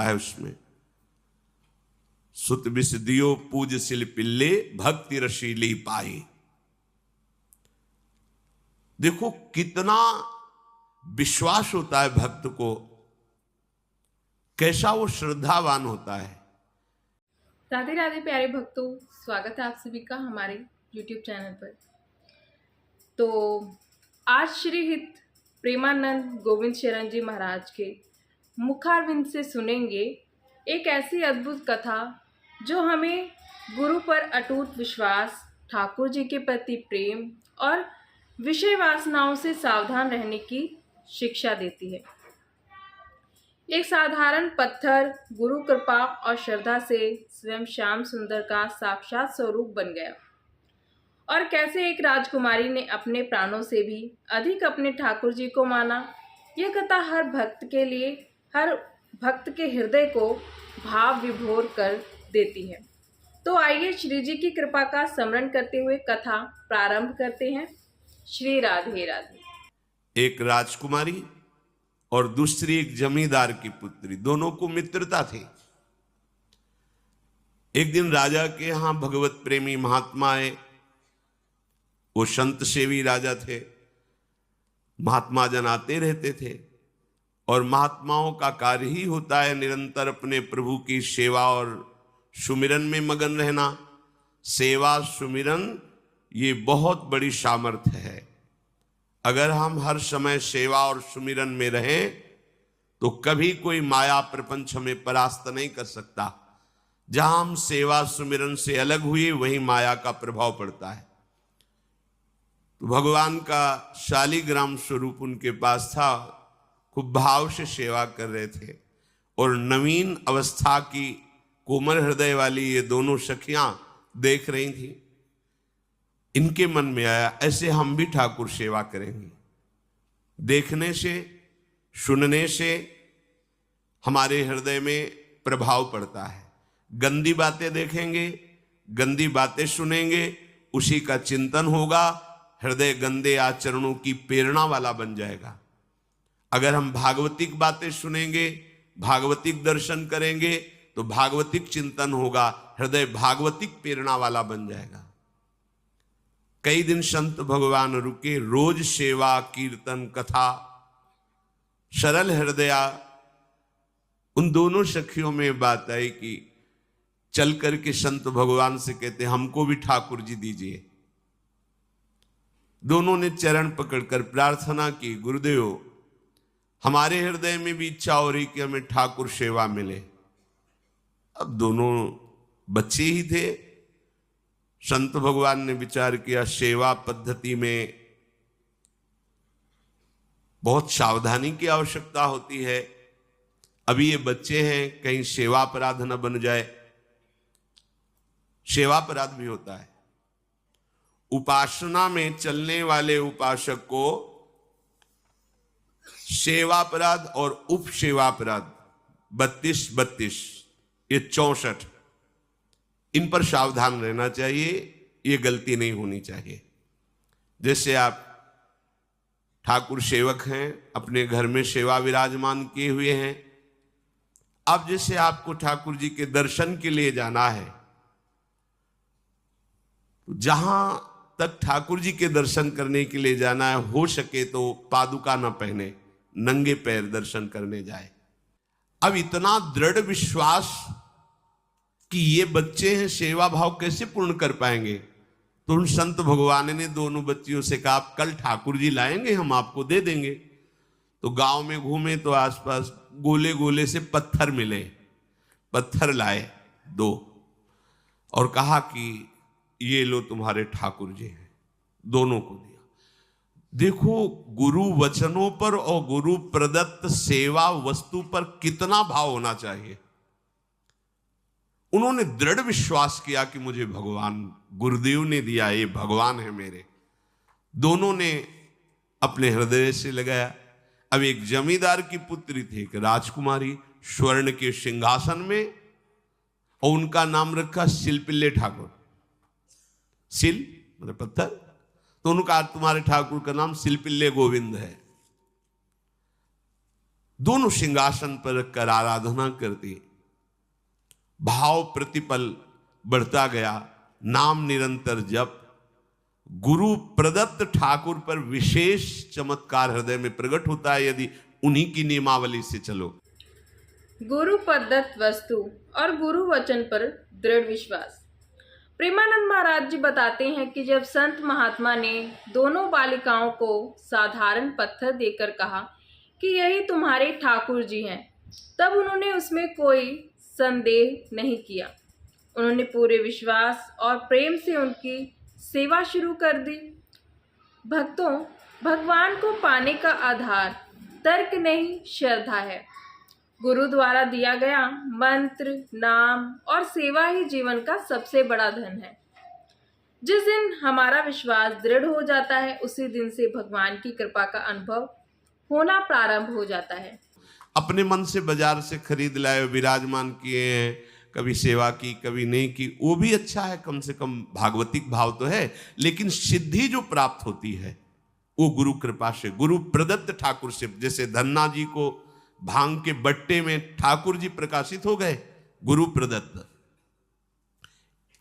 है उसमें, सुत बिस दियो पूज सिल पिल्ले भक्ति रशीली पाए। देखो कितना विश्वास होता है भक्त को, कैसा वो श्रद्धावान होता है। राधे राधे प्यारे भक्तों, स्वागत है आप सभी का हमारे YouTube चैनल पर। तो आज श्री हित प्रेमानंद गोविंद शरण जी महाराज के मुखारविंद से सुनेंगे एक ऐसी अद्भुत कथा जो हमें गुरु पर अटूट विश्वास, ठाकुर जी के प्रति प्रेम और विषय वासनाओं से सावधान रहने की शिक्षा देती है। एक साधारण पत्थर गुरु कृपा और श्रद्धा से स्वयं श्याम सुंदर का साक्षात स्वरूप बन गया, और कैसे एक राजकुमारी ने अपने प्राणों से भी अधिक अपने ठाकुर जी को माना। यह कथा हर भक्त के लिए, हर भक्त के हृदय को भाव विभोर कर देती है। तो आइए श्री जी की कृपा का स्मरण करते हुए कथा प्रारंभ करते हैं। श्री राधे राधे। एक राजकुमारी और दूसरी एक जमींदार की पुत्री, दोनों को मित्रता थी। एक दिन राजा के यहां भगवत प्रेमी महात्मा आए। वो संत सेवी राजा थे, महात्मा जन आते रहते थे, और महात्माओं का कार्य ही होता है निरंतर अपने प्रभु की सेवा और सुमिरन में मगन रहना। सेवा सुमिरन ये बहुत बड़ी सामर्थ्य है। अगर हम हर समय सेवा और सुमिरन में रहें तो कभी कोई माया प्रपंच हमें परास्त नहीं कर सकता। जहां हम सेवा सुमिरन से अलग हुए वहीं माया का प्रभाव पड़ता है। तो भगवान का शालिग्राम स्वरूप उनके पास था, खूब भाव से सेवा कर रहे थे, और नवीन अवस्था की कोमल हृदय वाली ये दोनों सखियां देख रही थी। इनके मन में आया ऐसे हम भी ठाकुर सेवा करेंगे। देखने से, सुनने से हमारे हृदय में प्रभाव पड़ता है। गंदी बातें देखेंगे, गंदी बातें सुनेंगे, उसी का चिंतन होगा, हृदय गंदे आचरणों की प्रेरणा वाला बन जाएगा। अगर हम भागवतिक बातें सुनेंगे, भागवतिक दर्शन करेंगे तो भागवतिक चिंतन होगा, हृदय भागवतिक प्रेरणा वाला बन जाएगा। कई दिन संत भगवान रुके, रोज सेवा कीर्तन कथा, सरल हृदया। उन दोनों सखियों में बात आई कि चल करके संत भगवान से कहते हमको भी ठाकुर जी दीजिए। दोनों ने चरण पकड़कर प्रार्थना की, गुरुदेव हमारे हृदय में भी इच्छा हो रही कि हमें ठाकुर सेवा मिले। अब दोनों बच्चे ही थे। संत भगवान ने विचार किया सेवा पद्धति में बहुत सावधानी की आवश्यकता होती है। अभी ये बच्चे हैं, कहीं सेवा अपराध न बन जाए। सेवा अपराध भी होता है। उपासना में चलने वाले उपासक को सेवा अपराध और उप सेवा अपराध 32 ये 64, इन पर सावधान रहना चाहिए। ये गलती नहीं होनी चाहिए। जैसे आप ठाकुर सेवक हैं, अपने घर में सेवा विराजमान किए हुए हैं। अब जैसे आपको ठाकुर जी के दर्शन के लिए जाना है, जहां तक ठाकुर जी के दर्शन करने के लिए जाना है, हो सके तो पादुका न पहने, नंगे पैर दर्शन करने जाए। अब इतना दृढ़ विश्वास कि ये बच्चे हैं, सेवा भाव कैसे पूर्ण कर पाएंगे? तो उन संत भगवान ने दोनों बच्चियों से कहा आप कल ठाकुर जी लाएंगे, हम आपको दे देंगे। तो गांव में घूमे तो आसपास गोले गोले से पत्थर मिले, पत्थर लाए 2 और कहा कि ये लो तुम्हारे ठाकुर जी हैं। दोनों को दिया। देखो गुरु वचनों पर और गुरु प्रदत्त सेवा वस्तु पर कितना भाव होना चाहिए। उन्होंने दृढ़ विश्वास किया कि मुझे भगवान गुरुदेव ने दिया, ये भगवान है मेरे। दोनों ने अपने हृदय से लगाया। अब एक जमींदार की पुत्री थी, एक राजकुमारी, स्वर्ण के सिंहासन में, और उनका नाम रखा सिलपिल्ले ठाकुर। सिल मतलब पत्थर, तो उनका तुम्हारे ठाकुर का नाम सिलपिल्ले गोविंद है। दोनों सिंहासन पर रखकर आराधना करती। भाव प्रतिपल बढ़ता गया, नाम निरंतर जप। गुरु प्रदत्त ठाकुर पर विशेष चमत्कार हृदय में प्रकट होता है यदि उन्हीं की नियमावली से चलो। गुरु प्रदत्त वस्तु और गुरु वचन पर दृढ़ विश्वास। प्रेमानंद महाराज जी बताते हैं कि जब संत महात्मा ने दोनों बालिकाओं को साधारण पत्थर देकर कहा कि यही तुम्हारे ठाकुर जी हैं, तब उन्होंने उसमें कोई संदेह नहीं किया। उन्होंने पूरे विश्वास और प्रेम से उनकी सेवा शुरू कर दी। भक्तों, भगवान को पाने का आधार तर्क नहीं, श्रद्धा है। गुरु द्वारा दिया गया मंत्र, नाम और सेवा ही जीवन का सबसे बड़ा धन है। जिस दिन हमारा विश्वास दृढ़ हो जाता है, उसी दिन से भगवान की कृपा का अनुभव होना प्रारंभ हो जाता है। अपने मन से बाजार से खरीद लाए, विराजमान किए हैं, कभी सेवा की कभी नहीं की, वो भी अच्छा है, कम से कम भागवतिक भाव तो है। लेकिन सिद्धि जो प्राप्त होती है वो गुरु कृपा से, गुरु प्रदत्त ठाकुर से। जैसे धन्ना जी को भांग के बट्टे में ठाकुर जी प्रकाशित हो गए, गुरु प्रदत्त।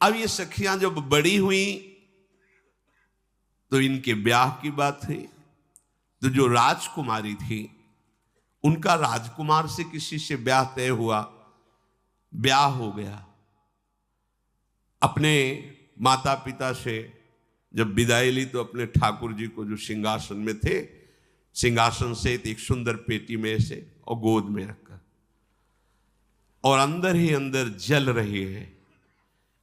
अब ये सखियां जब बड़ी हुई तो इनके ब्याह की बात हुई। तो जो राजकुमारी थी उनका राजकुमार से किसी से ब्याह तय हुआ, ब्याह हो गया। अपने माता पिता से जब विदाई ली तो अपने ठाकुर जी को जो सिंहासन में थे, सिंहासन से एक सुंदर पेटी में से और गोद में रखकर, और अंदर ही अंदर जल रही है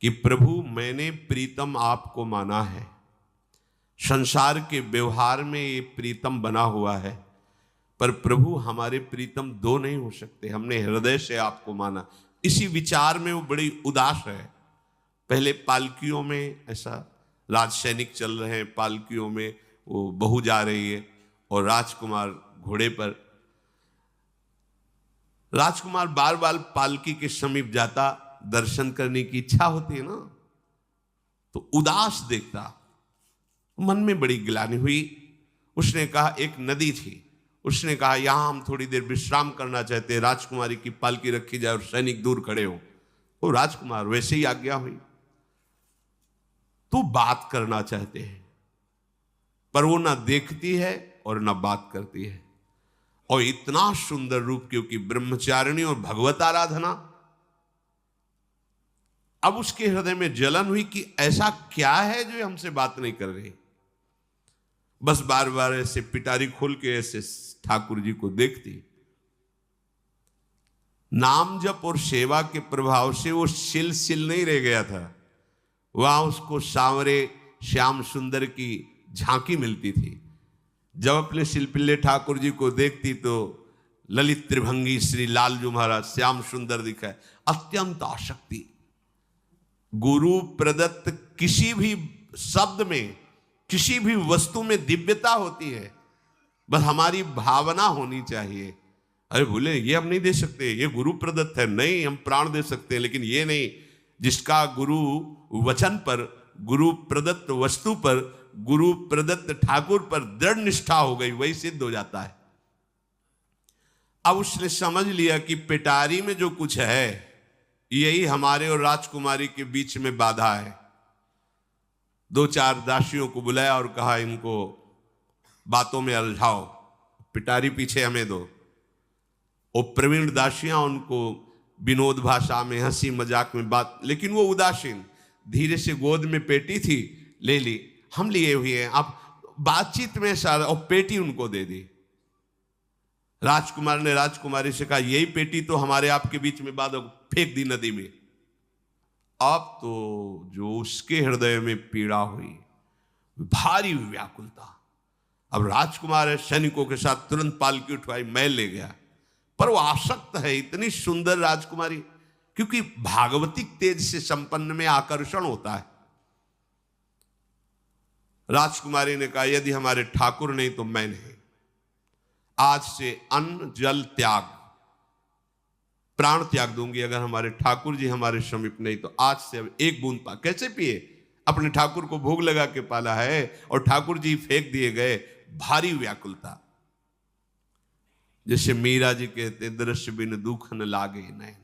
कि प्रभु मैंने प्रीतम आपको माना है, संसार के व्यवहार में ये प्रीतम बना हुआ है, पर प्रभु हमारे प्रीतम दो नहीं हो सकते, हमने हृदय से आपको माना। इसी विचार में वो बड़ी उदास है। पहले पालकियों में ऐसा राज सैनिक चल रहे हैं, पालकियों में वो बहू जा रही है और राजकुमार घोड़े पर। राजकुमार बार बार पालकी के समीप जाता, दर्शन करने की इच्छा होती है ना, तो उदास देखता, मन में बड़ी गिलानी हुई। उसने कहा, एक नदी थी, उसने कहा यहां हम थोड़ी देर विश्राम करना चाहते हैं, राजकुमारी की पालकी रखी जाए और सैनिक दूर खड़े हो। वो राजकुमार वैसे ही आज्ञा हुई। तो बात करना चाहते हैं, पर वो ना देखती है और ना बात करती है। और इतना सुंदर रूप, क्योंकि ब्रह्मचारिणी और भगवत आराधना। अब उसके हृदय में जलन हुई कि ऐसा क्या है जो हमसे बात नहीं कर रही। बस बार बार ऐसे पिटारी खोल के ऐसे ठाकुर जी को देखती। नाम जप और सेवा के प्रभाव से वो सिल नहीं रह गया था, वहां उसको सांवरे श्याम सुंदर की झांकी मिलती थी। जब अपने शिल्पिल्ले ठाकुर जी को देखती तो ललित त्रिभंगी श्री लालजू महाराज श्याम सुंदर दिखाए, अत्यंत आसक्ति। गुरु प्रदत्त किसी भी शब्द में, किसी भी वस्तु में दिव्यता होती है, बस हमारी भावना होनी चाहिए। अरे बोले ये हम नहीं दे सकते, ये गुरु प्रदत्त है, नहीं हम प्राण दे सकते हैं, लेकिन ये नहीं। जिसका गुरु वचन पर, गुरु प्रदत्त वस्तु पर, गुरु प्रदत्त ठाकुर पर दृढ़ निष्ठा हो गई, वही सिद्ध हो जाता है। अब उसने समझ लिया कि पिटारी में जो कुछ है यही हमारे और राजकुमारी के बीच में बाधा है। दो चार दासियों को बुलाया और कहा इनको बातों में उलझाओ, पिटारी पीछे हमें दो। और प्रवीण दासियां उनको विनोद भाषा में, हंसी मजाक में बात, लेकिन वो उदासीन। धीरे से गोद में पेटी थी, ले ली, हम लिए हुए हैं, आप बातचीत में सारा, और पेटी उनको दे दी। राजकुमार ने राजकुमारी से कहा यही पेटी तो हमारे आपके बीच में बात, फेंक दी नदी में। अब तो जो उसके हृदय में पीड़ा हुई, भारी व्याकुलता। अब राजकुमार है, सैनिकों के साथ तुरंत पालकी उठवाई, महल ले गया। पर वो आसक्त है, इतनी सुंदर राजकुमारी, क्योंकि भागवतिक तेज से संपन्न में आकर्षण होता है। राजकुमारी ने कहा यदि हमारे ठाकुर नहीं तो मैं नहीं। आज से अन्न जल त्याग, प्राण त्याग दूंगी, अगर हमारे ठाकुर जी हमारे समीप नहीं तो आज से अब एक बूंद पा। कैसे पिए? अपने ठाकुर को भोग लगा के पाला है और ठाकुर जी फेंक दिए गए। भारी व्याकुलता। जैसे मीरा जी कहते, दृश्य बिन दुख न लागे नैन,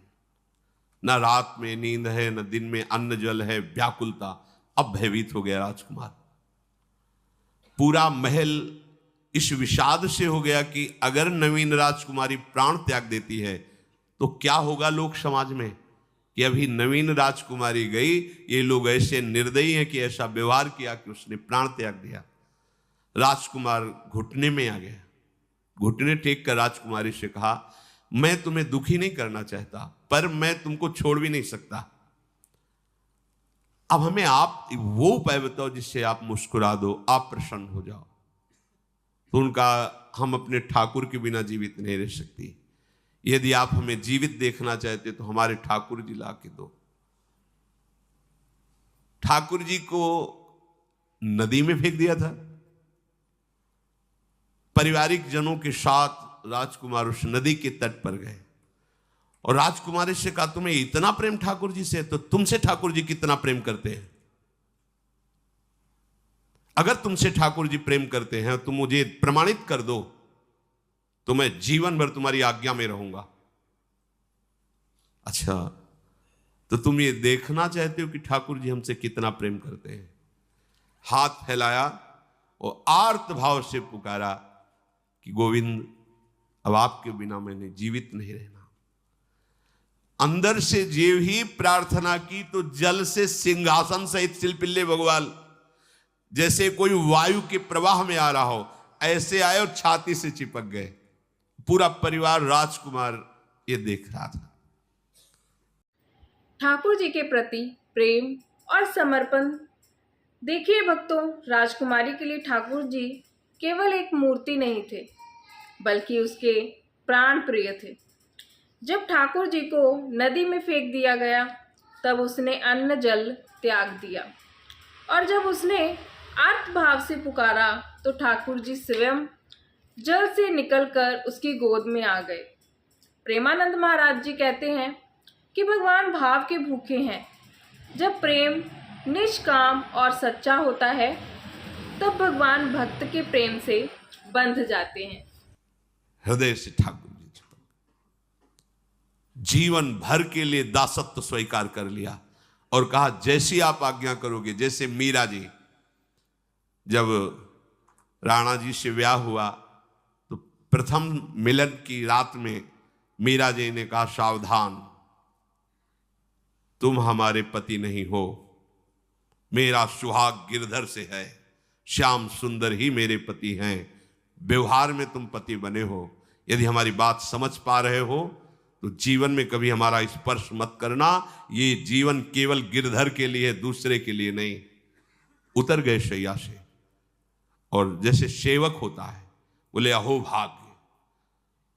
न रात में नींद है न दिन में अन्न जल है, व्याकुलता। अब भयभीत हो गया राजकुमार। पूरा महल इस विषाद से हो गया कि अगर नवीन राजकुमारी प्राण त्याग देती है तो क्या होगा लोक समाज में, कि अभी नवीन राजकुमारी गई, ये लोग ऐसे निर्दयी हैं कि ऐसा व्यवहार किया कि उसने प्राण त्याग दिया। राजकुमार घुटने में आ गया, घुटने टेक कर राजकुमारी से कहा, मैं तुम्हें दुखी नहीं करना चाहता, पर मैं तुमको छोड़ भी नहीं सकता। अब हमें आप वो उपाय बताओ जिससे आप मुस्कुरा दो, आप प्रसन्न हो जाओ। तो उनका, हम अपने ठाकुर के बिना जीवित नहीं रह सकती। यदि आप हमें जीवित देखना चाहते तो हमारे ठाकुर जी ला के दो। ठाकुर जी को नदी में फेंक दिया था। पारिवारिक जनों के साथ राजकुमार उस नदी के तट पर गए और राजकुमारी से कहा, तुम्हें इतना प्रेम ठाकुर जी से, तो तुमसे ठाकुर जी कितना प्रेम करते हैं? अगर तुमसे ठाकुर जी प्रेम करते हैं तो मुझे प्रमाणित कर दो, तो मैं जीवन भर तुम्हारी आज्ञा में रहूंगा। अच्छा, तो तुम ये देखना चाहते हो कि ठाकुर जी हमसे कितना प्रेम करते हैं? हाथ फैलाया और आर्त भाव से पुकारा कि गोविंद, अब आपके बिना मैंने जीवित नहीं रहना। अंदर से जेव ही प्रार्थना की तो जल से सिंहासन सहित सिलपिल्ले भगवान, जैसे कोई वायु के प्रवाह में आ रहा हो, ऐसे आए और छाती से चिपक गए। पूरा परिवार, राजकुमार ये देख रहा था। ठाकुर जी के प्रति प्रेम और समर्पण देखिए भक्तों, राजकुमारी के लिए ठाकुर जी केवल एक मूर्ति नहीं थे, बल्कि उसके प्राण प्रिय थे। जब ठाकुर जी को नदी में फेंक दिया गया, तब उसने अन्न जल त्याग दिया, और जब उसने आर्त भाव से पुकारा तो ठाकुर जी स्वयं जल से निकलकर उसकी गोद में आ गए। प्रेमानंद महाराज जी कहते हैं कि भगवान भाव के भूखे हैं। जब प्रेम निष्काम और सच्चा होता है, तब भगवान भक्त के प्रेम से बंध जाते हैं। हृदय से ठाकुर जी जीवन भर के लिए दासत्व स्वीकार कर लिया और कहा, जैसी आप आज्ञा करोगे। जैसे मीरा जी, जब राणा जी से ब्याह हुआ तो प्रथम मिलन की रात में मीरा जी ने कहा, सावधान, तुम हमारे पति नहीं हो, मेरा सुहाग गिरधर से है, श्याम सुंदर ही मेरे पति हैं। व्यवहार में तुम पति बने हो। यदि हमारी बात समझ पा रहे हो तो जीवन में कभी हमारा स्पर्श मत करना। ये जीवन केवल गिरधर के लिए, दूसरे के लिए नहीं। उतर गए शैया से और जैसे सेवक होता है, बोले, अहो भाग्य,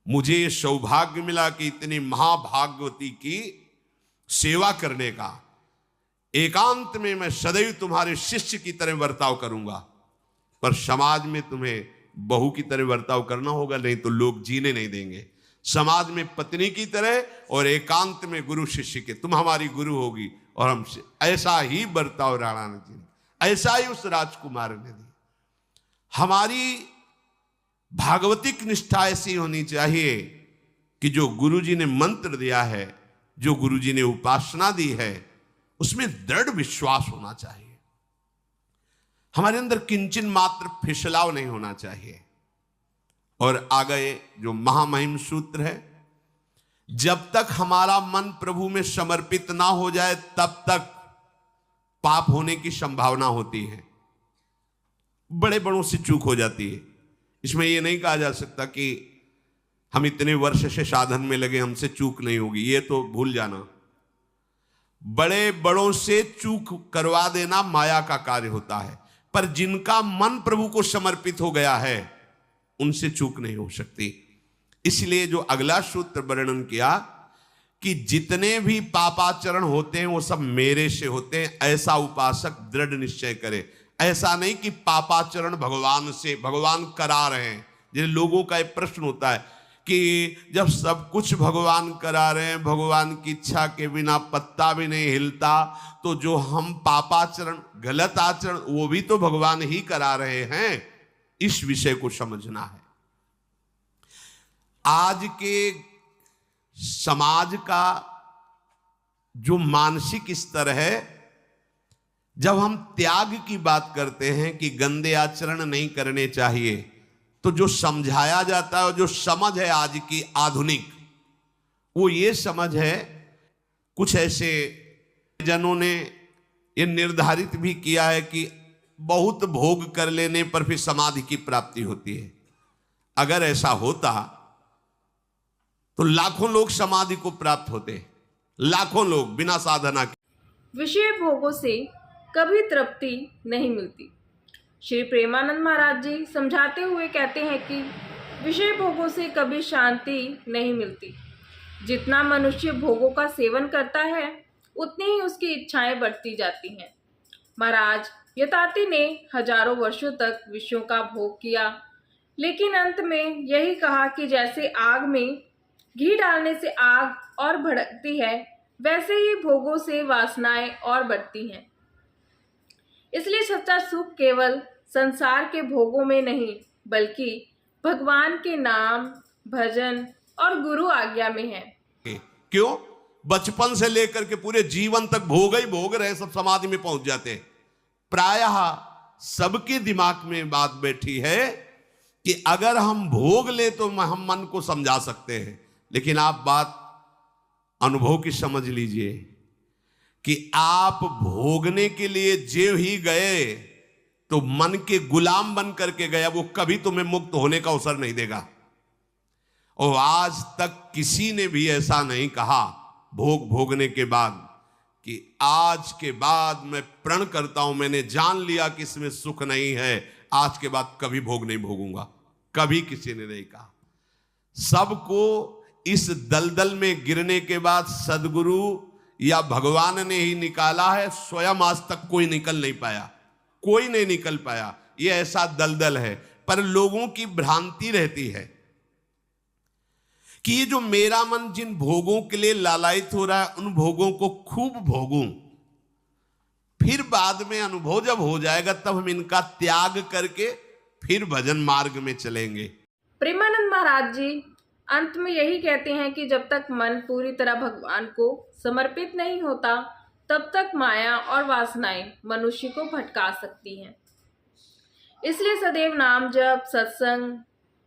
मुझे ये सौभाग्य मिला कि इतनी महाभाग्यवती की सेवा करने का। एकांत में मैं सदैव तुम्हारे शिष्य की तरह बर्ताव करूंगा, पर समाज में तुम्हें बहू की तरह बर्ताव करना होगा, नहीं तो लोग जीने नहीं देंगे। समाज में पत्नी की तरह और एकांत में गुरु शिष्य के। तुम हमारी गुरु होगी और हमसे ऐसा ही बर्ताव राणा जी ने, ऐसा ही उस राजकुमार ने दिया। हमारी भागवतिक निष्ठा ऐसी होनी चाहिए कि जो गुरु जी ने मंत्र दिया है, जो गुरु जी ने उपासना दी है, उसमें दृढ़ विश्वास होना चाहिए। हमारे अंदर किंचन मात्र फिसलाव नहीं होना चाहिए। और आगे जो महामहिम सूत्र है, जब तक हमारा मन प्रभु में समर्पित ना हो जाए तब तक पाप होने की संभावना होती है। बड़े बड़ों से चूक हो जाती है। इसमें यह नहीं कहा जा सकता कि हम इतने वर्ष से साधन में लगे, हमसे चूक नहीं होगी, ये तो भूल जाना। बड़े बड़ों से चूक करवा देना माया का कार्य होता है, पर जिनका मन प्रभु को समर्पित हो गया है उनसे चूक नहीं हो सकती। इसलिए जो अगला सूत्र वर्णन किया कि जितने भी पापाचरण होते हैं वो सब मेरे से होते हैं, ऐसा उपासक दृढ़ निश्चय करे। ऐसा नहीं कि पापाचरण भगवान से, भगवान करा रहे हैं। जिन लोगों का एक प्रश्न होता है कि जब सब कुछ भगवान करा रहे हैं, भगवान की इच्छा के बिना पत्ता भी नहीं हिलता, तो जो हम पापाचरण, गलत आचरण, वो भी तो भगवान ही करा रहे हैं। इस विषय को समझना है। आज के समाज का जो मानसिक स्तर है, जब हम त्याग की बात करते हैं कि गंदे आचरण नहीं करने चाहिए, तो जो समझाया जाता है और जो समझ है आज की आधुनिक, वो ये समझ है, कुछ ऐसे जनों ने ये निर्धारित भी किया है कि बहुत भोग कर लेने पर फिर समाधि की प्राप्ति होती है। अगर ऐसा होता तो लाखों लोग समाधि को प्राप्त होते, लाखों लोग बिना साधना के। विषय भोगों से कभी तृप्ति नहीं मिलती। श्री प्रेमानंद महाराज जी समझाते हुए कहते हैं कि विषय भोगों से कभी शांति नहीं मिलती। जितना मनुष्य भोगों का सेवन करता है, उतनी ही उसकी इच्छाएं बढ़ती जाती हैं। महाराज यताति ने हजारों वर्षों तक विषयों का भोग किया, लेकिन अंत में यही कहा कि जैसे आग में घी डालने से आग और भड़कती है, वैसे ही भोगों से वासनाएं और बढ़ती हैं। इसलिए सच्चा सुख केवल संसार के भोगों में नहीं, बल्कि भगवान के नाम, भजन और गुरु आज्ञा में है। क्यों? बचपन से लेकर के पूरे जीवन तक भोग ही भोग रहे, सब समाधि में पहुंच जाते हैं। प्रायः सबके दिमाग में बात बैठी है कि अगर हम भोग ले तो हम मन को समझा सकते हैं, लेकिन आप बात अनुभव की समझ लीजिए कि आप भोगने के लिए जो ही गए तो मन के गुलाम बन करके गया, वो कभी तुम्हें मुक्त होने का अवसर नहीं देगा। और आज तक किसी ने भी ऐसा नहीं कहा भोग भोगने के बाद कि आज के बाद मैं प्रण करता हूं, मैंने जान लिया कि इसमें सुख नहीं है, आज के बाद कभी भोग नहीं भोगूंगा। कभी किसी ने नहीं कहा। सबको इस दलदल में गिरने के बाद सदगुरु या भगवान ने ही निकाला है। स्वयं आज तक कोई निकल नहीं पाया, कोई नहीं निकल पाया। ये ऐसा दलदल है। पर लोगों की भ्रांति रहती है कि ये जो मेरा मन जिन भोगों के लिए लालायित हो रहा है, उन भोगों को खूब भोगूं, फिर बाद में अनुभव जब हो जाएगा तब हम इनका त्याग करके फिर भजन मार्ग में चलेंगे। प्रेमानंद महाराज जी अंत में यही कहते हैं कि जब तक मन पूरी तरह भगवान को समर्पित नहीं होता, तब तक माया और वासनाएं मनुष्य को भटका सकती हैं। इसलिए सदैव नाम जप, सत्संग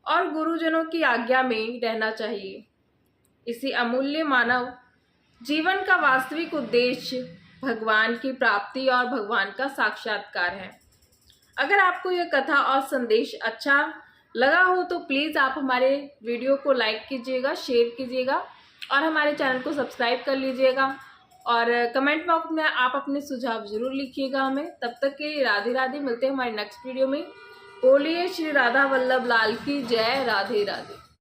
और गुरुजनों की आज्ञा में रहना चाहिए। इसी अमूल्य मानव जीवन का वास्तविक उद्देश्य भगवान की प्राप्ति और भगवान का साक्षात्कार है। अगर आपको यह कथा और संदेश अच्छा लगा हो तो प्लीज़ आप हमारे वीडियो को लाइक कीजिएगा, शेयर कीजिएगा और हमारे चैनल को सब्सक्राइब कर लीजिएगा। और कमेंट बॉक्स में आप अपने सुझाव जरूर लिखिएगा हमें। तब तक के लिए राधे राधे। मिलते हैं हमारे नेक्स्ट वीडियो में। बोलिए श्री राधा वल्लभ लाल की जय। राधे राधे।